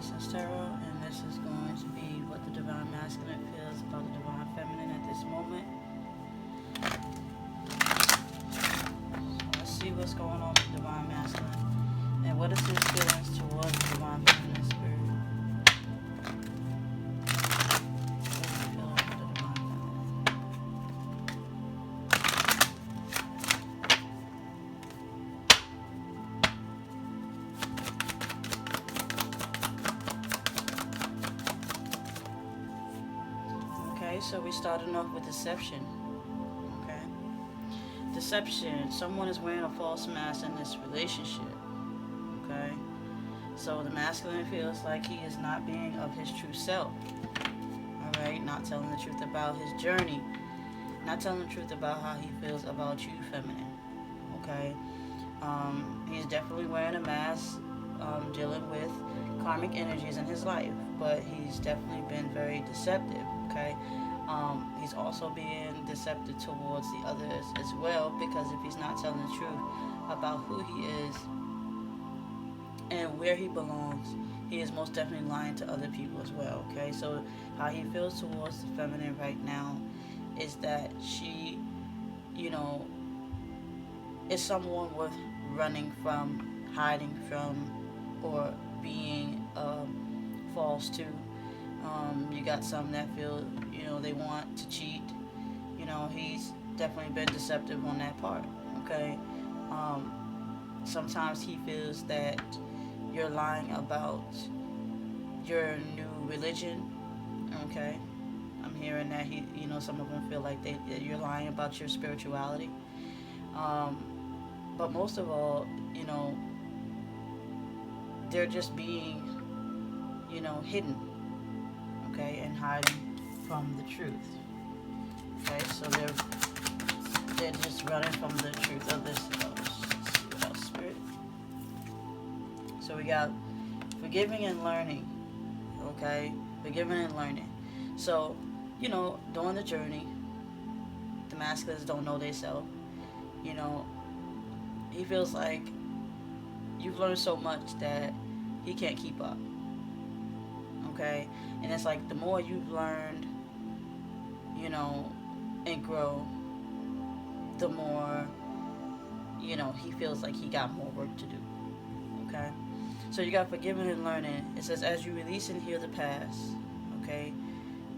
Essence Tarot, and this is going to be what the Divine Masculine feels about the Divine Feminine at this moment. So let's see what's going on with the Divine Masculine, and what is his feelings towards the Divine Feminine Spirit. So we're starting off with deception. Okay, deception. Someone is wearing a false mask in this relationship. Okay, so the masculine feels like he is not being of his true self. All right, not telling the truth about his journey, not telling the truth about how he feels about you, feminine. Okay, he's definitely wearing a mask, dealing with karmic energies in his life, but he's definitely been very deceptive. Okay. He's also being deceptive towards the others as well, because if he's not telling the truth about who he is and where he belongs, he is most definitely lying to other people as well. Okay, so how he feels towards the feminine right now is that she, is someone worth running from, hiding from, or being false to. You got some that feel, they want to cheat. He's definitely been deceptive on that part. Okay. Sometimes he feels that you're lying about your new religion. Okay. I'm hearing that some of them feel like that you're lying about your spirituality. But most of all, they're just being, hidden. Okay, and hiding from the truth. Okay, so they're just running from the truth of this. Let's see what else, Spirit. So we got forgiving and learning. Okay, forgiving and learning. So, during the journey, the masculines don't know themselves. He feels like you've learned so much that he can't keep up. Okay, and it's like the more you've learned, and grow, the more, he feels like he got more work to do. Okay, so you got forgiving and learning. It says, as you release and heal the past, okay,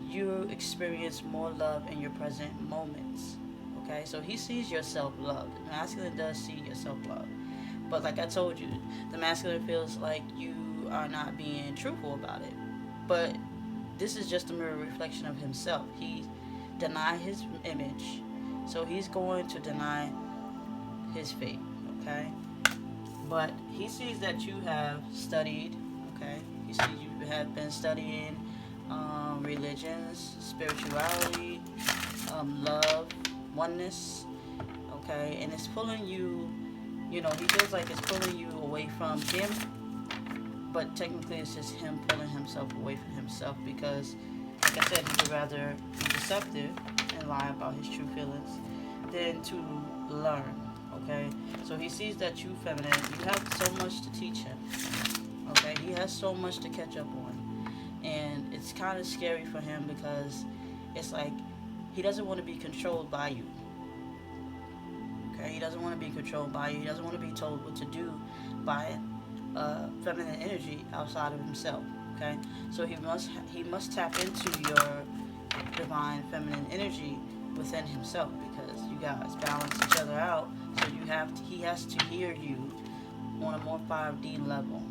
you experience more love in your present moments. Okay, so he sees your self-love. The masculine does see your self-love, but like I told you, the masculine feels like you are not being truthful about it. But this is just a mirror reflection of himself. He denied his image, so he's going to deny his fate. Okay, but he sees that you have studied. Okay, he sees you have been studying religions, spirituality, love, oneness. Okay, and it's pulling you. He feels like it's pulling you away from him. But technically it's just him pulling himself away from himself, because, like I said, he would rather be deceptive and lie about his true feelings than to learn. Okay, so he sees that you, feminine, you have so much to teach him. Okay, he has so much to catch up on, and it's kind of scary for him, because it's like he doesn't want to be controlled by you. Okay, he doesn't want to be controlled by you. He doesn't want to be told what to do by feminine energy outside of himself. Okay, so he must tap into your divine feminine energy within himself, because you guys balance each other out. So he has to hear you on a more 5D level.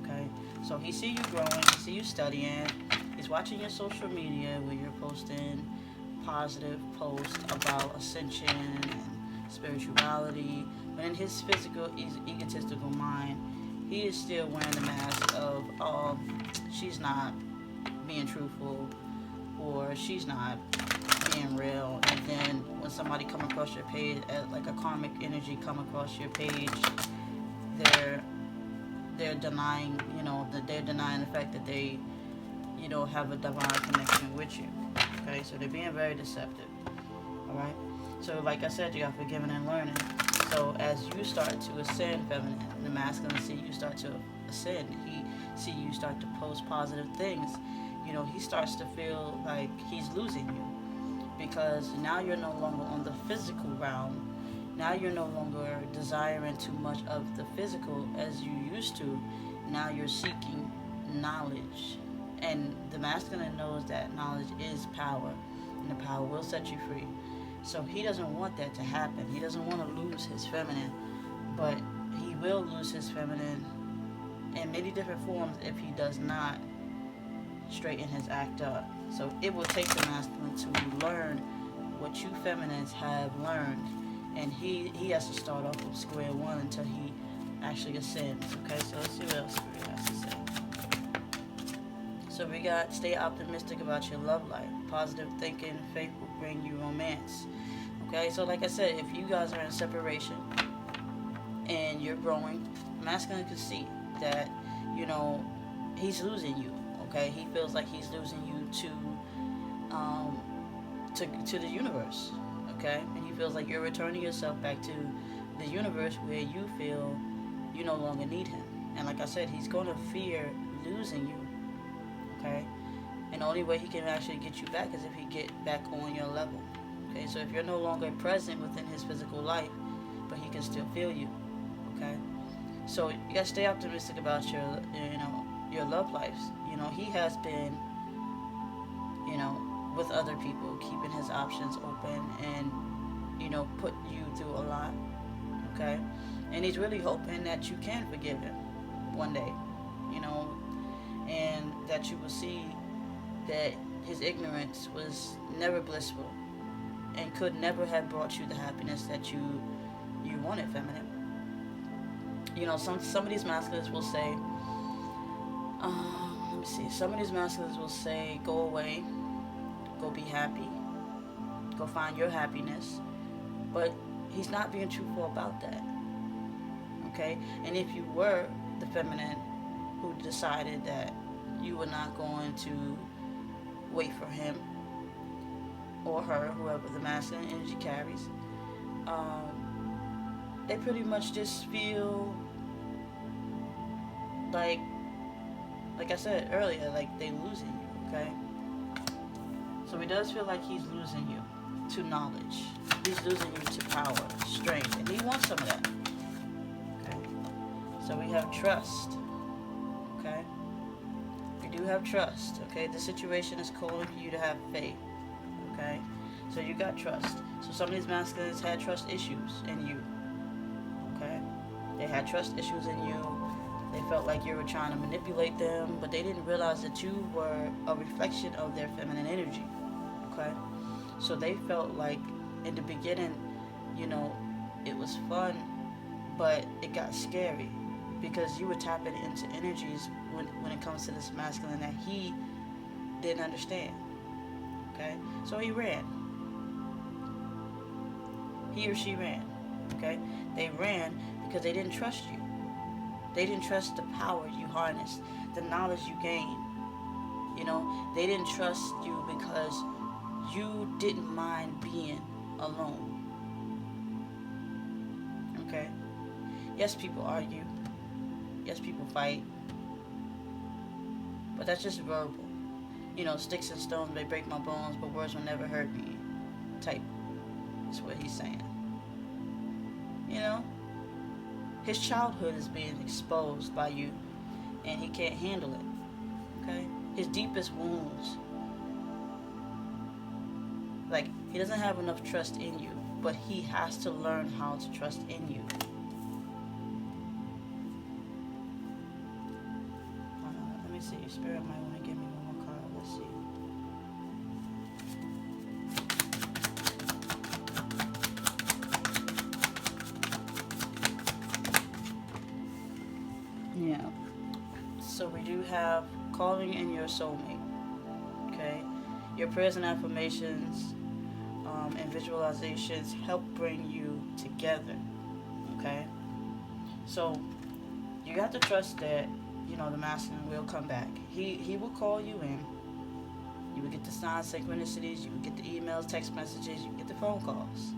Okay, so he see you growing, he see you studying, he's watching your social media where you're posting positive posts about ascension and spirituality, but in his physical egotistical mind, he is still wearing the mask of, she's not being truthful, or she's not being real. And then when somebody come across your page, like a karmic energy come across your page, they're denying, they're denying the fact that they, have a divine connection with you. Okay, so they're being very deceptive. All right. So like I said, you got forgiving and learning. So as you start to ascend feminine, the masculine see you start to ascend, he see you start to post positive things, he starts to feel like he's losing you, because now you're no longer on the physical realm. Now you're no longer desiring too much of the physical as you used to. Now you're seeking knowledge. And the masculine knows that knowledge is power, and the power will set you free. So he doesn't want that to happen. He doesn't want to lose his feminine, but he will lose his feminine in many different forms if he does not straighten his act up. So it will take the masculine to learn what you feminines have learned, and he has to start off with square one until he actually ascends. Okay, so let's see what else Spirit has to say. So we got, stay optimistic about your love life. Positive thinking, faith will bring you romance. Okay, so like I said, if you guys are in separation and you're growing, masculine can see that, he's losing you. Okay, he feels like he's losing you to the universe. Okay, and he feels like you're returning yourself back to the universe where you feel you no longer need him. And like I said, he's going to fear losing you. Okay, and the only way he can actually get you back is if he get back on your level. Okay, so if you're no longer present within his physical life, but he can still feel you. Okay, so you gotta stay optimistic about your love lives. He has been, with other people, keeping his options open, and put you through a lot. Okay, and he's really hoping that you can forgive him one day. And that you will see that his ignorance was never blissful and could never have brought you the happiness that you wanted, feminine. Some of these masculines will say, let me see. Some of these masculines will say, go away, go be happy, go find your happiness. But he's not being truthful about that. Okay? And if you were the feminine who decided that you were not going to wait for him or her, whoever the masculine energy carries, they pretty much just feel like I said earlier, like they losing you. Okay, so he does feel like he's losing you to knowledge. He's losing you to power, strength, and he wants some of that. Okay, so we have trust. Okay, we do have trust. Okay, the situation is calling for you to have faith. Okay, so you got trust. So some of these masculines had trust issues in you. Okay, they had trust issues in you. They felt like you were trying to manipulate them, but they didn't realize that you were a reflection of their feminine energy. Okay, so they felt like in the beginning, it was fun, but it got scary because you were tapping into energies when it comes to this masculine that he didn't understand. Okay, so he ran. He or she ran. Okay, they ran because they didn't trust you. They didn't trust the power you harnessed, the knowledge you gained. They didn't trust you because you didn't mind being alone. Okay? Yes, people argue. Yes, people fight. But that's just verbal. Sticks and stones may break my bones, but words will never hurt me. Type. That's what he's saying. His childhood is being exposed by you, and he can't handle it. Okay? His deepest wounds. Like, he doesn't have enough trust in you, but he has to learn how to trust in you. Let me see. Spirit might want to give me one more card. Let's see. Yeah. So we do have calling in your soulmate. Okay. Your prayers and affirmations and visualizations help bring you together. Okay. So you got to trust that the masculine will come back. He will call you in. You will get the signs, synchronicities. You will get the emails, text messages. You will get the phone calls.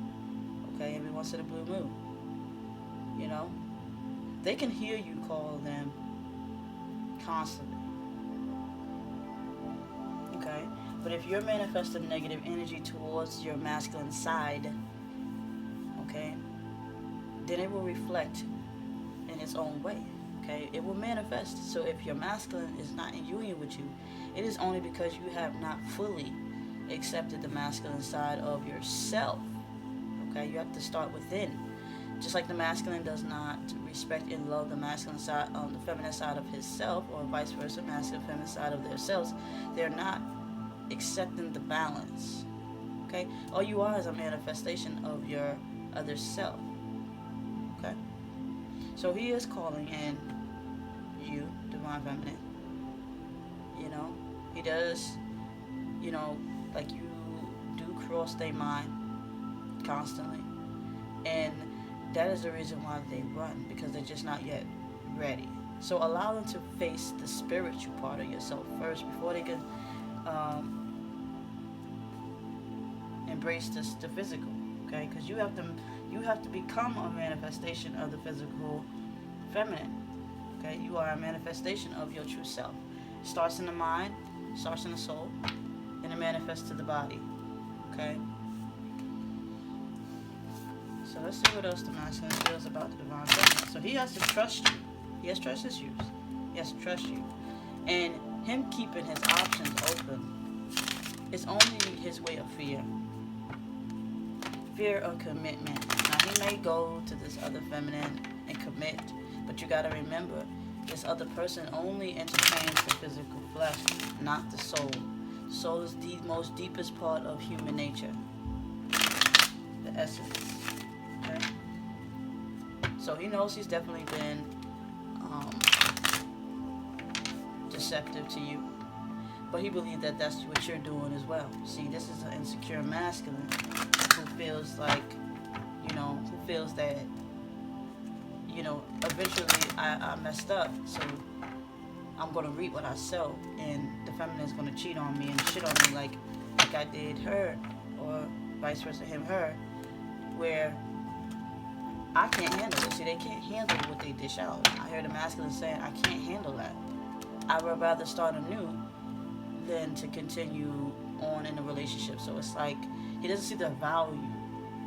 Okay. Every once in a blue moon. They can hear you call them constantly. Okay? But if you're manifesting negative energy towards your masculine side, okay, then it will reflect in its own way. Okay? It will manifest. So if your masculine is not in union with you, it is only because you have not fully accepted the masculine side of yourself. Okay? You have to start within. Just like the masculine does not respect and love the masculine side on the feminine side of his self, or vice versa, masculine feminine side of themselves, they're not accepting the balance. Okay? All you are is a manifestation of your other self. Okay? So he is calling in you, divine feminine. You know? He does, like you do cross their mind constantly. And that is the reason why they run, because they're just not yet ready. So allow them to face the spiritual part of yourself first before they can embrace the physical. Okay, because you have to become a manifestation of the physical feminine. Okay, you are a manifestation of your true self. It starts in the mind, starts in the soul, and it manifests to the body. Okay. So let's see what else the masculine feels about the divine feminine. So he has to trust you. He has trust issues. He has to trust you. And him keeping his options open is only his way of fear. Fear of commitment. Now he may go to this other feminine and commit, but you gotta remember, this other person only entertains the physical flesh, not the soul. The soul is the most deepest part of human nature. The essence. Okay? So he knows he's definitely been deceptive to you, but he believes that that's what you're doing as well. See, this is an insecure masculine who feels like, who feels that, eventually I messed up, so I'm gonna reap what I sow, and the feminine is gonna cheat on me and shit on me like I did her, or vice versa, him, her, where I can't handle it. See, they can't handle what they dish out. I hear the masculine saying, I can't handle that. I would rather start anew than to continue on in a relationship. So it's like he doesn't see the value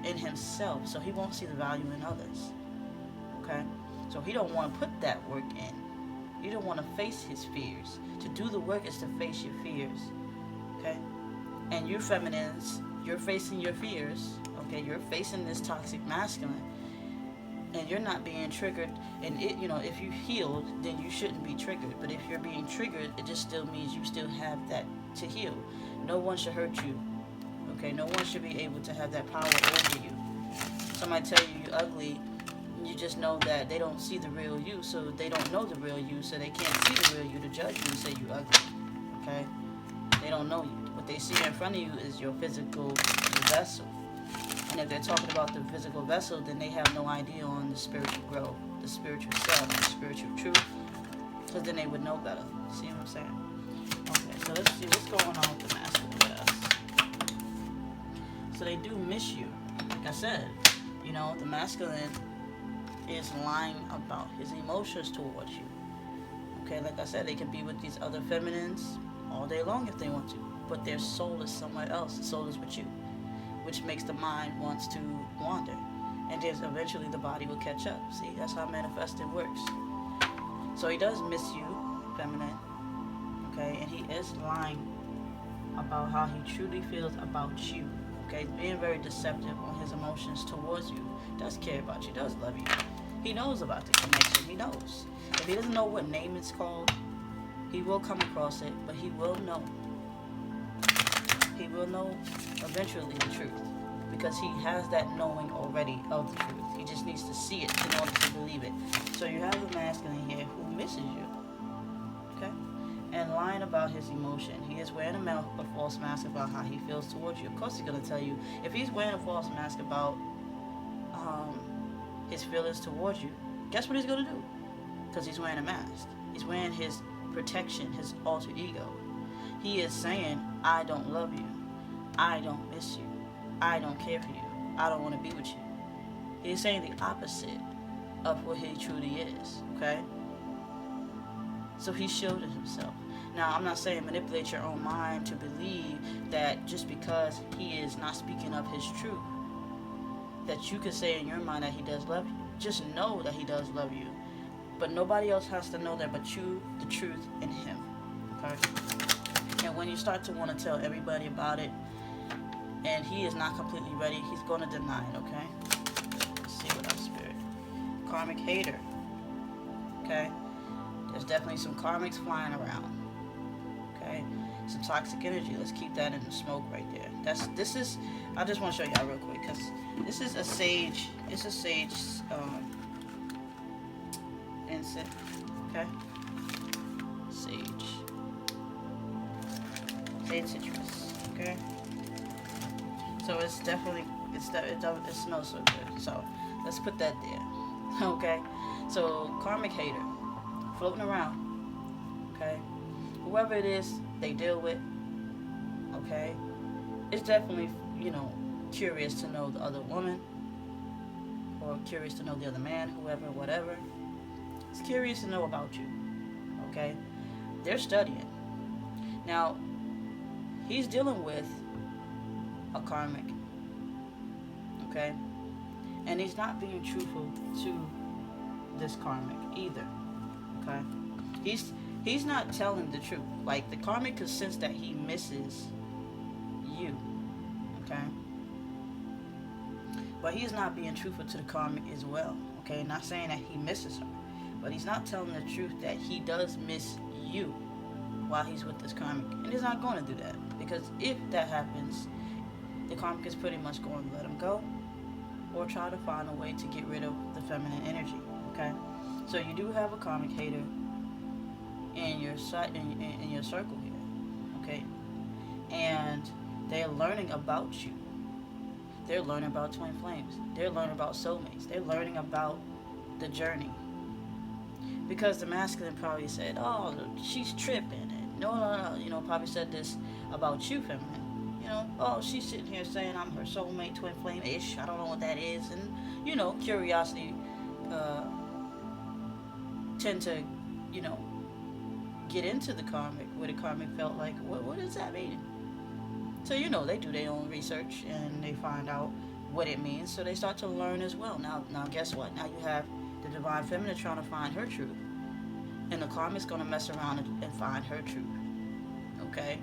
in himself, so he won't see the value in others. Okay? So he don't want to put that work in. You don't want to face his fears. To do the work is to face your fears. Okay? And you feminines, you're facing your fears. Okay? You're facing this toxic masculine. And you're not being triggered, and if you healed, then you shouldn't be triggered. But if you're being triggered, it just still means you still have that to heal. No one should hurt you. Okay, no one should be able to have that power over you. Somebody tell you you're ugly, you just know that they don't see the real you, so they don't know the real you, so they can't see the real you to judge you and say you're ugly. Okay, they don't know you. What they see in front of you is your physical vessel. And if they're talking about the physical vessel, then they have no idea on the spiritual growth, the spiritual self, the spiritual truth, because then they would know better. See what I'm saying? Okay, so let's see what's going on with the masculine with us. So they do miss you. Like I said, the masculine is lying about his emotions towards you. Okay, like I said, they can be with these other feminines all day long if they want to, but their soul is somewhere else. The soul is with you, which makes the mind wants to wander. And just eventually the body will catch up. See, that's how manifesting works. So he does miss you, feminine. Okay, and he is lying about how he truly feels about you. Okay, being very deceptive on his emotions towards you. Does care about you, does love you. He knows about the connection, he knows. If he doesn't know what name it's called, he will come across it, but he will know. He will know eventually the truth, because he has that knowing already of the truth. He just needs to see it in order to believe it. So you have a masculine here who misses you, okay? And lying about his emotion. He is wearing a false mask about how he feels towards you. Of course he's going to tell you. If he's wearing a false mask about his feelings towards you, guess what he's going to do? Because he's wearing a mask. He's wearing his protection, his alter ego. He is saying, I don't love you. I don't miss you. I don't care for you. I don't want to be with you. He's saying the opposite of what he truly is, okay? So he shielded himself. Now, I'm not saying manipulate your own mind to believe that just because he is not speaking of his truth, that you could say in your mind that he does love you. Just know that he does love you. But nobody else has to know that but you, the truth, and him. Okay? And when you start to want to tell everybody about it, and he is not completely ready, he's going to deny it, okay? Let's see what else, Spirit. Karmic hater. Okay? There's definitely some karmics flying around. Okay? Some toxic energy. Let's keep that in the smoke right there. This is, I just want to show y'all real quick, because this is a sage, it's a sage incense. Okay? Sage citrus. Okay? So it's definitely, it smells so good. So let's put that there. Okay? So karmic hater, floating around. Okay? Whoever it is they deal with. Okay? It's definitely, curious to know the other woman, or curious to know the other man, whoever, whatever. It's curious to know about you. Okay? They're studying. Now, he's dealing with a karmic. Okay? And he's not being truthful to this karmic either. Okay? He's not telling the truth. Like, the karmic could sense that he misses you. Okay? But he's not being truthful to the karmic as well. Okay? Not saying that he misses her. But he's not telling the truth that he does miss you while he's with this karmic. And he's not going to do that. Because if that happens, the karmic is pretty much going to let him go, or try to find a way to get rid of the feminine energy. Okay? So you do have a karmic hater in your circle here. Okay? And they're learning about you. They're learning about twin flames. They're learning about soulmates. They're learning about the journey. Because the masculine probably said, oh, she's tripping. And no. Probably said this about you, feminine. Oh, she's sitting here saying I'm her soulmate, twin flame-ish. I don't know what that is. And, curiosity tend to, get into the karmic, where the karmic felt like, what does that mean? So, they do their own research, and they find out what it means. So they start to learn as well. Now guess what? Now you have the divine feminine trying to find her truth. And the karmic's going to mess around and find her truth. Okay?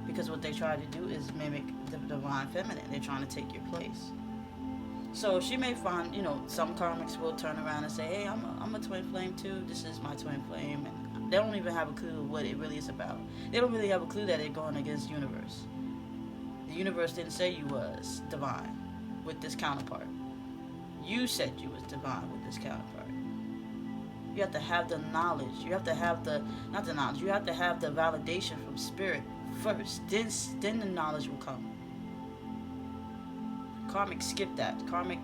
Because what they try to do is mimic the divine feminine. They're trying to take your place. So she may find, some karmics will turn around and say, hey, I'm a twin flame too. This is my twin flame. And they don't even have a clue what it really is about. They don't really have a clue that they're going against the universe. The universe didn't say you was divine with this counterpart. You said you was divine with this counterpart. You have to have the knowledge. You have to have not the knowledge, you have to have the validation from spirit first. Then the knowledge will come. Karmic skip that. Karmic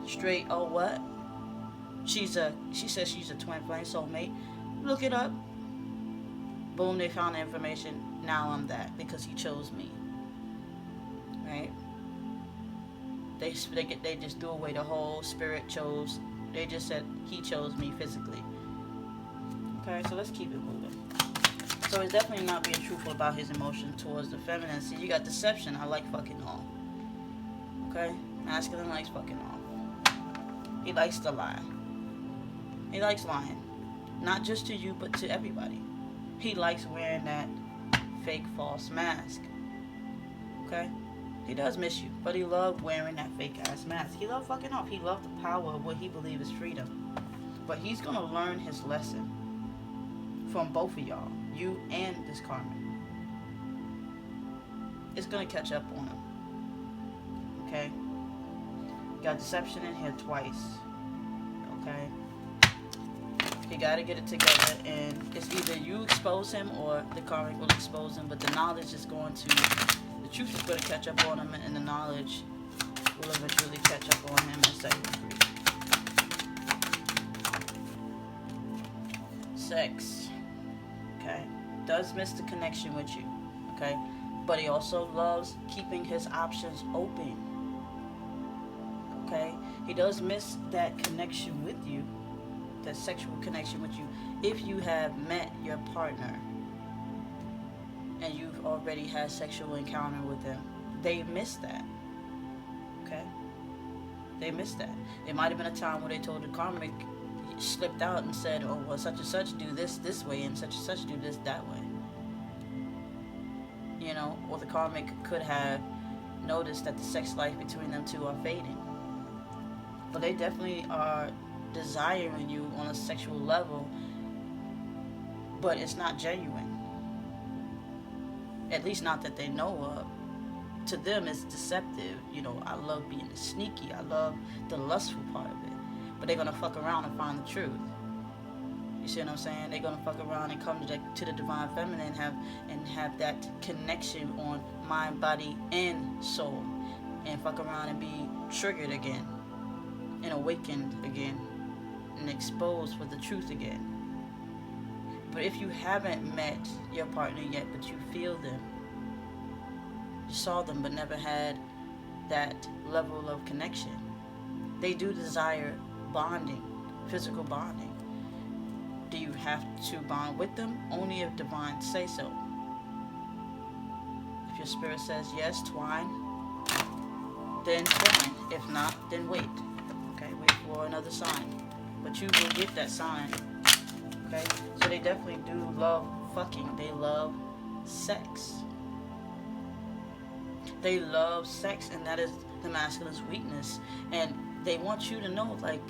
straight, oh what? She says she's a twin flame soulmate. Look it up. Boom, they found the information. Now I'm that because he chose me. Right? They just threw away the whole spirit chose. They just said he chose me physically. Okay, so let's keep it moving. So he's definitely not being truthful about his emotion towards the feminine. See, you got deception. I like fucking off. Okay? Masculine likes fucking off. He likes to lie. He likes lying. Not just to you, but to everybody. He likes wearing that fake false mask. Okay? He does miss you, but he loved wearing that fake ass mask. He loved fucking off. He loved the power of what he believed is freedom. But he's gonna learn his lesson from both of y'all, you and this karmic. It's gonna catch up on him. Okay? You got deception in here twice. Okay? You gotta get it together, and it's either you expose him or the karmic will expose him, but the knowledge is going to, the truth is going to catch up on him, and the knowledge will eventually catch up on him and set him free. Sex. Okay? Does miss the connection with you. Okay? But he also loves keeping his options open. Okay? He does miss that connection with you, that sexual connection with you. If you have met your partner and you've already had sexual encounter with them, they miss that. Okay? They miss that. It might have been a time where they told the Karmic, slipped out and said, oh, well, such and such do this way and such do this that way. You know, or the Karmic could have noticed that the sex life between them two are fading. But they definitely are desiring you on a sexual level, but it's not genuine. At least not that they know of. To them, it's deceptive. You know, I love being sneaky. I love the lustful part of it. But they're going to fuck around and find the truth. You see what I'm saying? They're going to fuck around and come to the divine feminine and have that connection on mind, body, and soul. And fuck around and be triggered again. And awakened again. And exposed for the truth again. But if you haven't met your partner yet, but you feel them, you saw them but never had that level of connection, they do desire bonding, physical bonding. Do you have to bond with them? Only if divine say so. If your spirit says yes, twine, then twine. If not, then wait. Okay, wait for another sign. But you will get that sign. Okay, so they definitely do love fucking. They love sex. They love sex, and that is the masculine's weakness. And they want you to know, like,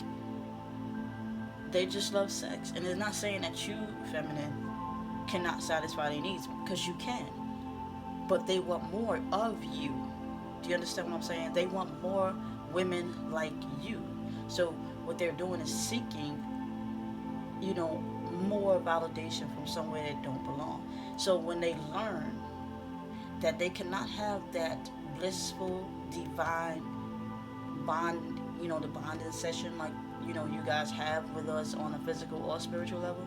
they just love sex. And it's not saying that you, feminine, cannot satisfy their needs, because you can. But they want more of you. Do you understand what I'm saying? They want more women like you. So what they're doing is seeking, you know, more validation from somewhere they don't belong. So when they learn that they cannot have that blissful, divine bond, you know, the bonding session like, you know, you guys have with us on a physical or spiritual level,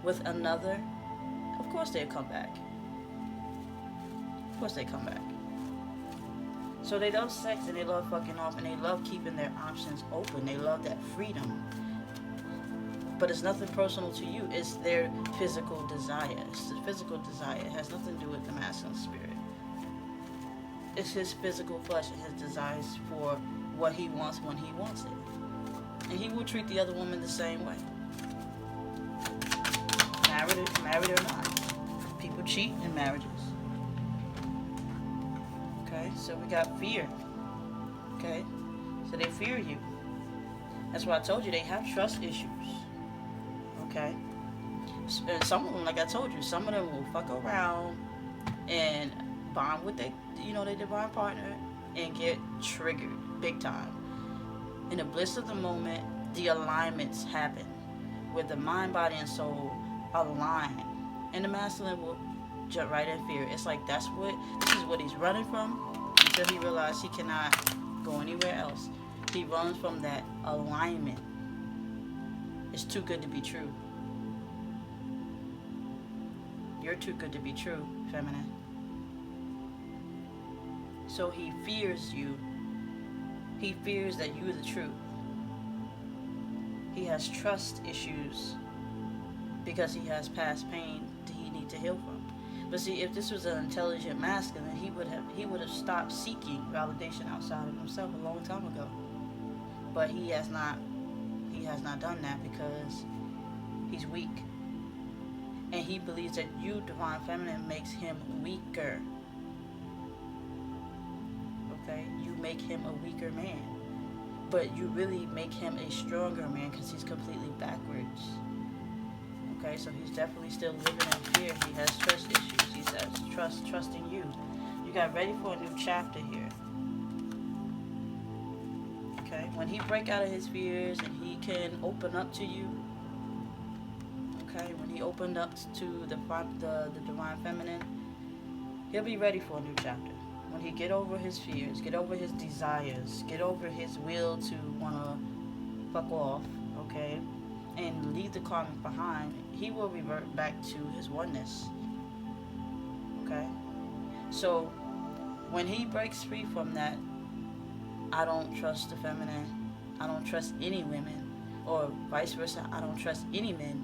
with another, of course they'll come back. Of course they come back. So they love sex and they love fucking off and they love keeping their options open. They love that freedom. But it's nothing personal to you. It's their physical desire. It's the physical desire. It has nothing to do with the masculine spirit. It's his physical flesh and his desires for what he wants when he wants it. And he will treat the other woman the same way. Married or not. People cheat in marriages. Okay, so we got fear. Okay, so they fear you. That's why I told you they have trust issues. Okay, and some of them, like I told you, some of them will fuck around and bond with their divine partner and get triggered big time. In the bliss of the moment, the alignments happen where the mind, body, and soul align, and the masculine will jump right in fear. It's like this is what he's running from until he realizes he cannot go anywhere else. He runs from that alignment. It's too good to be true. You're too good to be true, feminine. So he fears you. He fears that you're the truth. He has trust issues because he has past pain that he needs to heal from. But see, if this was an intelligent masculine, he would have stopped seeking validation outside of himself a long time ago. But he has not done that because he's weak. And he believes that you, divine feminine, makes him weaker. Okay? You make him a weaker man. But you really make him a stronger man because he's completely backwards. Okay? So he's definitely still living in fear. He has trust issues. He has trust in you. You got ready for a new chapter here. Okay? When he break out of his fears and he can open up to you, okay, when he opened up to the divine feminine, he'll be ready for a new chapter. When he get over his fears, get over his desires, get over his will to want to fuck off, okay, and leave the karmic behind, he will revert back to his oneness. Okay? So, when he breaks free from that, I don't trust the feminine, I don't trust any women, or vice versa, I don't trust any men,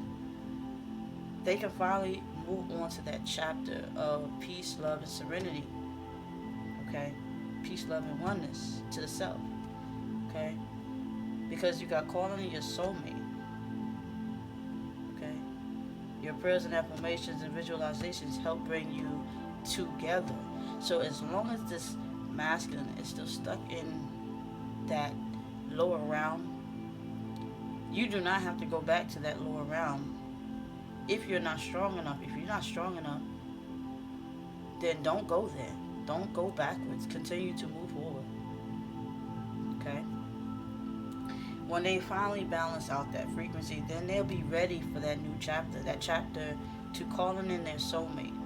they can finally move on to that chapter of peace, love, and serenity. Okay? Peace, love, and oneness to the self. Okay? Because you got calling in your soulmate. Okay? Your prayers and affirmations and visualizations help bring you together. So as long as this masculine is still stuck in that lower realm, you do not have to go back to that lower realm if you're not strong enough. If you're not strong enough, then don't go there. Don't go backwards. Continue to move forward. Okay? When they finally balance out that frequency, then they'll be ready for that new chapter. That chapter to calling in their soulmate.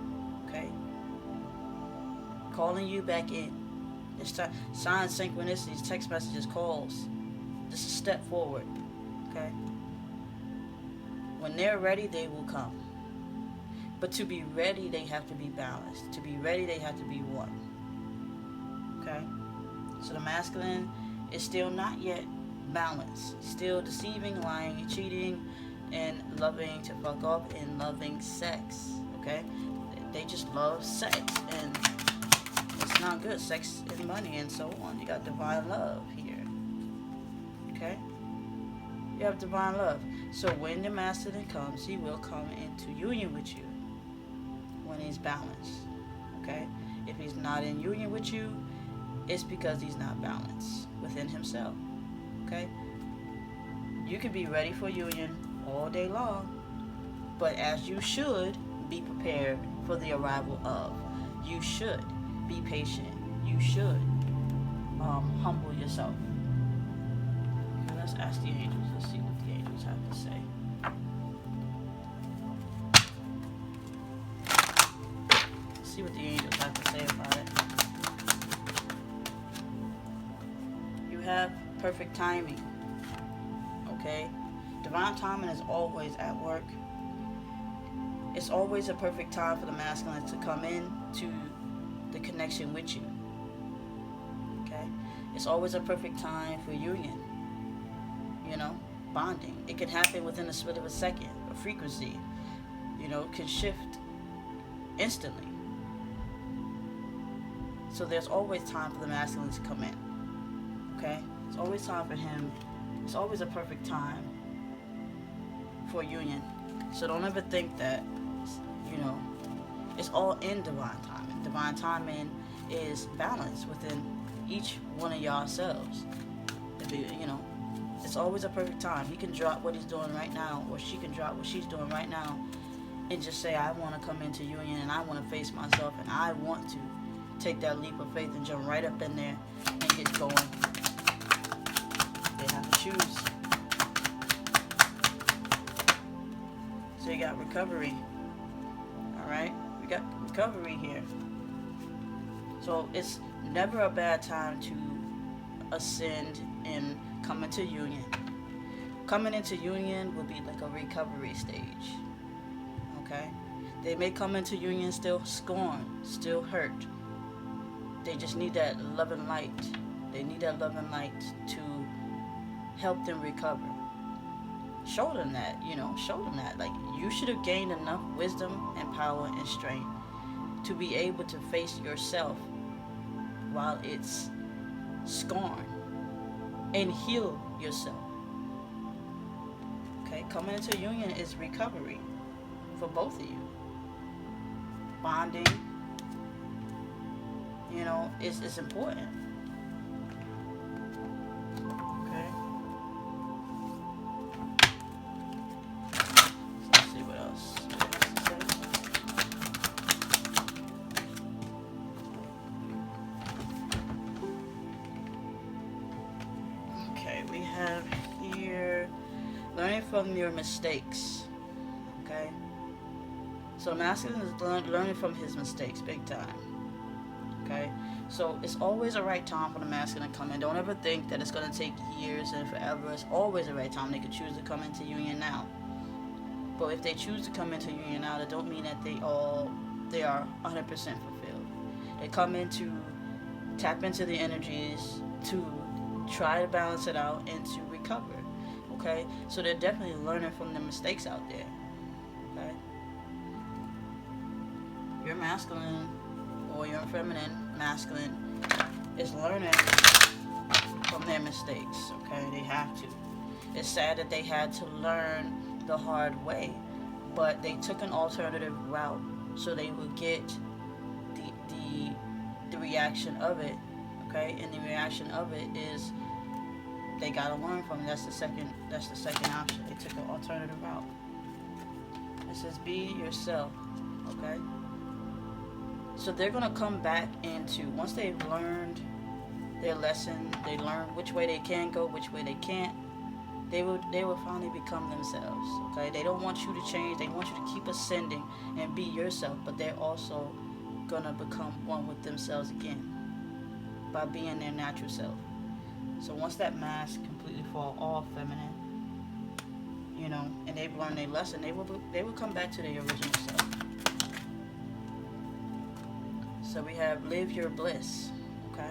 Okay? Calling you back in. It's signs, synchronicities, text messages, calls. Just a step forward. Okay? When they're ready, they will come. But to be ready, they have to be balanced. To be ready, they have to be one. Okay? So the masculine is still not yet balanced. Still deceiving, lying, cheating, and loving to fuck up and loving sex. Okay? They just love sex. And it's not good. Sex and money and so on. You got divine love here. Okay? You have divine love. So when the masculine comes, he will come into union with you when he's balanced. Okay? If he's not in union with you, it's because he's not balanced within himself. Okay? You can be ready for union all day long, but as you should, be prepared for the arrival of. You should be patient. You should humble yourself. Okay, let's ask the angels. Let's see what the angels have to say. Let's see what the angels have to say about it. You have perfect timing. Okay? Divine timing is always at work. It's always a perfect time for the masculine to come in to the connection with you. Okay? It's always a perfect time for union. You know, bonding. It can happen within a split of a second. A frequency, you know, can shift instantly. So there's always time for the masculine to come in. Okay? It's always time for him. It's always a perfect time for union. So don't ever think that, you know, it's all in divine timing. Divine timing is balanced within each one of y'all selves. You know, it's always a perfect time. He can drop what he's doing right now, or she can drop what she's doing right now, and just say, I want to come into union, and I want to face myself, and I want to take that leap of faith and jump right up in there and get going. They have to choose. So you got recovery. Alright? We got recovery here. So it's never a bad time to ascend and come into union. Coming into union will be like a recovery stage. Okay? They may come into union still scorned, still hurt. They just need that love and light. They need that love and light to help them recover. Show them that, you know, show them that. Like, you should have gained enough wisdom and power and strength to be able to face yourself while it's scorn and heal yourself. Okay, coming into union is recovery for both of you. Bonding, you know, is important. Okay. So let's see what else. Okay, we have here learning from your mistakes. Okay. So masculine is learning from his mistakes, big time. Okay, so it's always a right time for the masculine to come in. Don't ever think that it's going to take years and forever. It's always a right time. They could choose to come into union now. But if they choose to come into union now, that don't mean that they are 100% fulfilled. They come in to tap into the energies, to try to balance it out, and to recover. Okay? So they're definitely learning from the mistakes out there. Okay? Your masculine or your feminine masculine is learning from their mistakes. Okay? They have to. It's sad that they had to learn the hard way, but they took an alternative route so they would get the reaction of it. Okay? And the reaction of it is they gotta learn from it. That's the second option. They took an alternative route. It says be yourself. Okay? So they're gonna come back into, once they've learned their lesson, they learn which way they can go, which way they can't, they will finally become themselves. Okay? They don't want you to change, they want you to keep ascending and be yourself, but they're also gonna become one with themselves again by being their natural self. So once that mask completely fall off, feminine, and they've learned their lesson, they will come back to their original self. So we have live your bliss. Okay?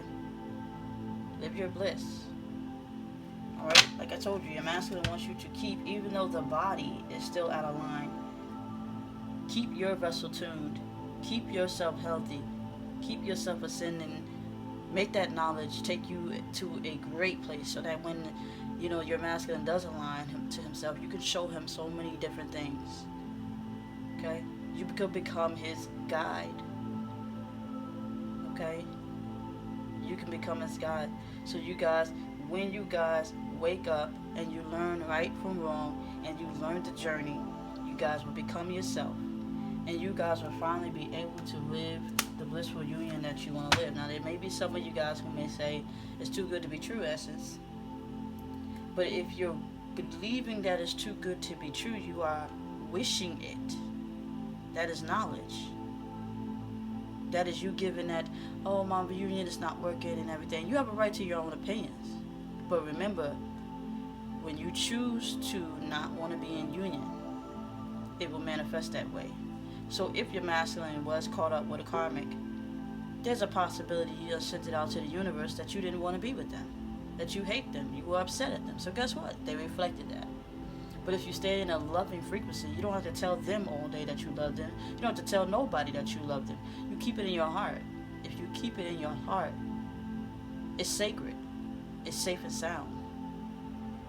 Live your bliss. Alright? Like I told you, your masculine wants you to keep, even though the body is still out of line, keep your vessel tuned. Keep yourself healthy. Keep yourself ascending. Make that knowledge take you to a great place so that when, your masculine does align to himself, you can show him so many different things. Okay? You could become his guide. Okay? You can become his guide. So you guys, when you guys wake up and you learn right from wrong and you learn the journey, you guys will become yourself. And you guys will finally be able to live the blissful union that you want to live. Now, there may be some of you guys who may say, it's too good to be true, Essence. But if you're believing that it's too good to be true, you are wishing it. That is knowledge. That is you giving that, oh, my reunion is not working and everything. You have a right to your own opinions. But remember, when you choose to not want to be in union, it will manifest that way. So if your masculine was caught up with a karmic, there's a possibility you just sent it out to the universe that you didn't want to be with them, that you hate them, you were upset at them. So guess what? They reflected that. But if you stay in a loving frequency, you don't have to tell them all day that you love them. You don't have to tell nobody that you love them. You keep it in your heart. If you keep it in your heart, it's sacred. It's safe and sound.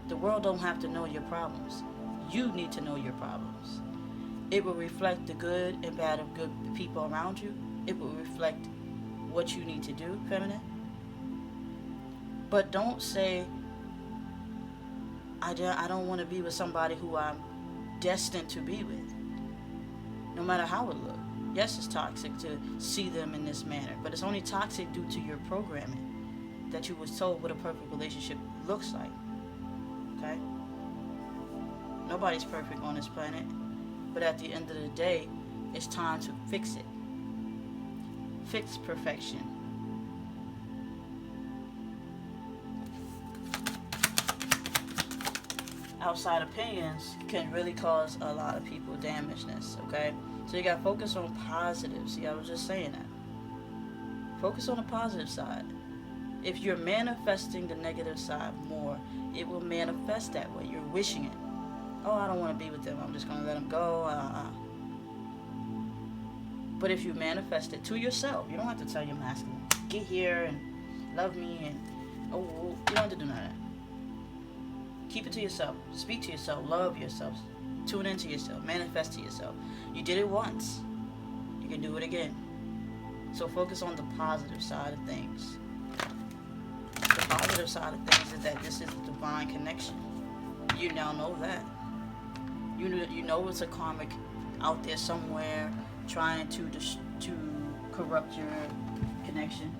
The world don't have to know your problems. You need to know your problems. It will reflect the good and bad of good people around you. It will reflect what you need to do, feminine. But don't say, I don't want to be with somebody who I'm destined to be with. No matter how it looks. Yes, it's toxic to see them in this manner, but it's only toxic due to your programming that you was told what a perfect relationship looks like. Okay? Nobody's perfect on this planet. But at the end of the day, it's time to fix it. Fix perfection. Outside opinions can really cause a lot of people damageness, okay? So you gotta focus on positive. See, I was just saying that. Focus on the positive side. If you're manifesting the negative side more, it will manifest that way. You're wishing it. Oh, I don't want to be with them. I'm just going to let them go. But if you manifest it to yourself, you don't have to tell your masculine, get here and love me and, you don't have to do none of that. Keep it to yourself. Speak to yourself. Love yourself. Tune into yourself. Manifest to yourself. You did it once. You can do it again. So focus on the positive side of things. The positive side of things is that this is a divine connection. You now know that. You know it's a karmic out there somewhere trying to corrupt your connection.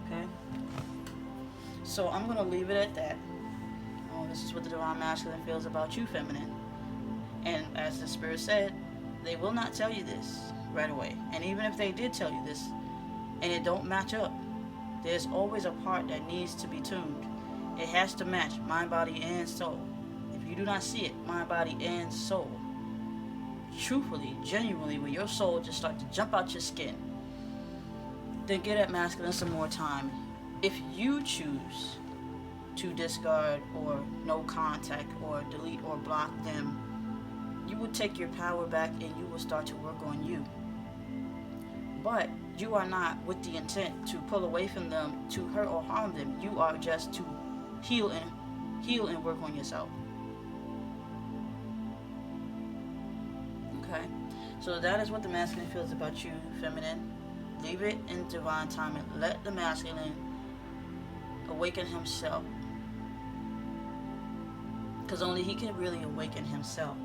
Okay? So I'm going to leave it at that. This is what the divine masculine feels about you, feminine. And as the spirit said, they will not tell you this right away. And even if they did tell you this and it don't match up, there's always a part that needs to be tuned. It has to match mind, body, and soul. If you do not see it, mind, body, and soul, truthfully, genuinely, when your soul just starts to jump out your skin, then give that masculine some more time. If you choose to discard or no contact or delete or block them, you will take your power back and you will start to work on you. But you are not with the intent to pull away from them, to hurt or harm them. You are just to heal and work on yourself. Okay? So that is what the masculine feels about you, feminine. Leave it in divine timing. Let the masculine awaken himself. Because only he can really awaken himself.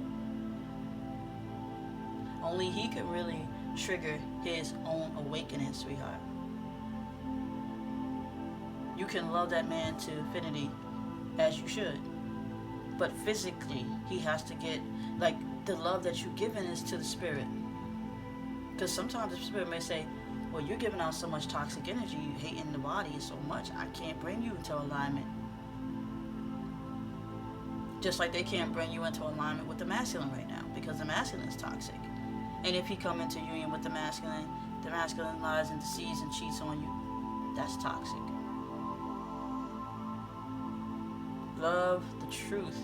Only he can really trigger his own awakening, sweetheart. You can love that man to infinity as you should. But physically, he has to get, like, the love that you're giving is to the spirit. Because sometimes the spirit may say, well, you're giving out so much toxic energy, you hating the body so much, I can't bring you into alignment. Just like they can't bring you into alignment with the masculine right now, because the masculine is toxic. And if he come into union with the masculine lies and deceives and cheats on you. That's toxic. Love the truth.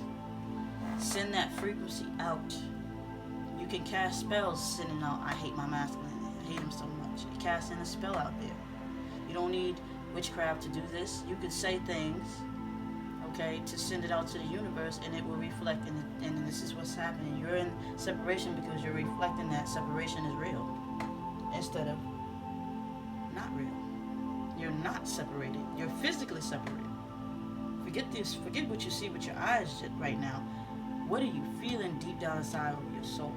Send that frequency out. You can cast spells sending out, I hate my masculine, I hate him so much. You cast in a spell out there. You don't need witchcraft to do this. You could say things, okay, to send it out to the universe, and it will reflect, and this is what's happening. You're in separation because you're reflecting that separation is real instead of not real. You're not separated. You're physically separated. Forget this. Forget what you see with your eyes right now. What are you feeling deep down inside of your soul?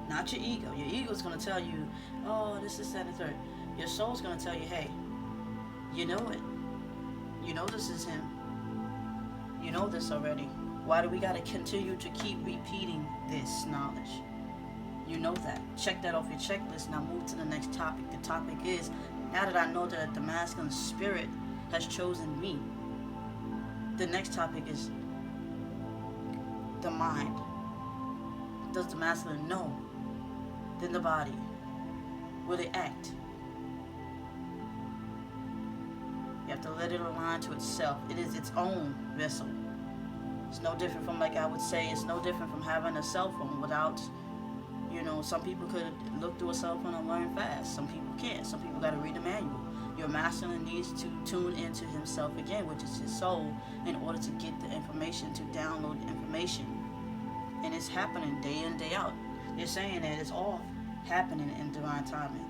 Not your ego. Your ego is going to tell you, oh, this, that, and the third. Your soul's going to tell you, hey, you know it. You know this is him. You know this already. Why do we got to continue to keep repeating this knowledge? You know that. Check that off your checklist. Now move to the next topic. The topic is, now that I know that the masculine spirit has chosen me, the next topic is the mind. Does the masculine know? Then the body. Will it act? You have to let it align to itself. It is its own vessel. It's no different from, like I would say, it's no different from having a cell phone without, some people could look through a cell phone and learn fast. Some people can't. Some people got to read the manual. Your masculine needs to tune into himself again, which is his soul, in order to get the information, to download the information. And it's happening day in, day out. They're saying that it's all happening in divine timing.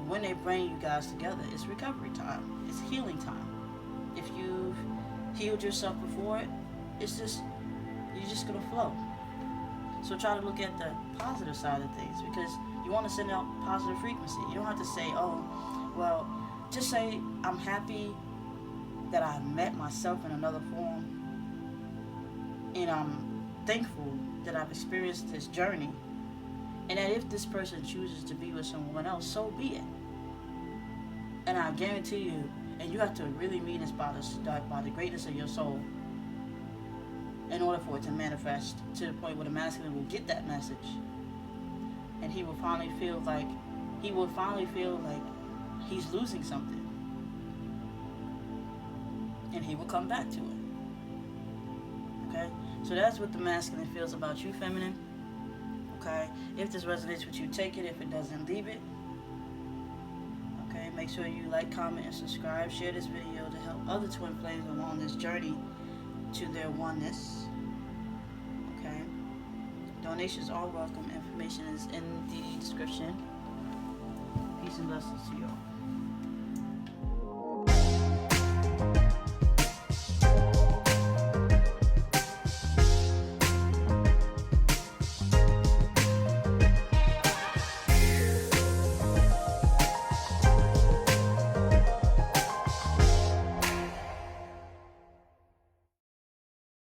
When they bring you guys together, it's recovery time. It's healing time. If you've healed yourself before it, it's just, you're just going to flow. So try to look at the positive side of things, because you want to send out positive frequency. You don't have to say, oh, well, just say, I'm happy that I met myself in another form, and I'm thankful that I've experienced this journey, and that if this person chooses to be with someone else, so be it. And I guarantee you, and you have to really mean this by the greatness of your soul, in order for it to manifest to the point where the masculine will get that message, and he will finally feel like he's losing something, and he will come back to it. Okay, so that's what the masculine feels about you, feminine. Okay, if this resonates with you, take it. If it doesn't, leave it. Okay, make sure you like, comment, and subscribe. Share this video to help other twin flames along this journey to their oneness. Okay, donations are welcome. Information is in the description. Peace and blessings to you all.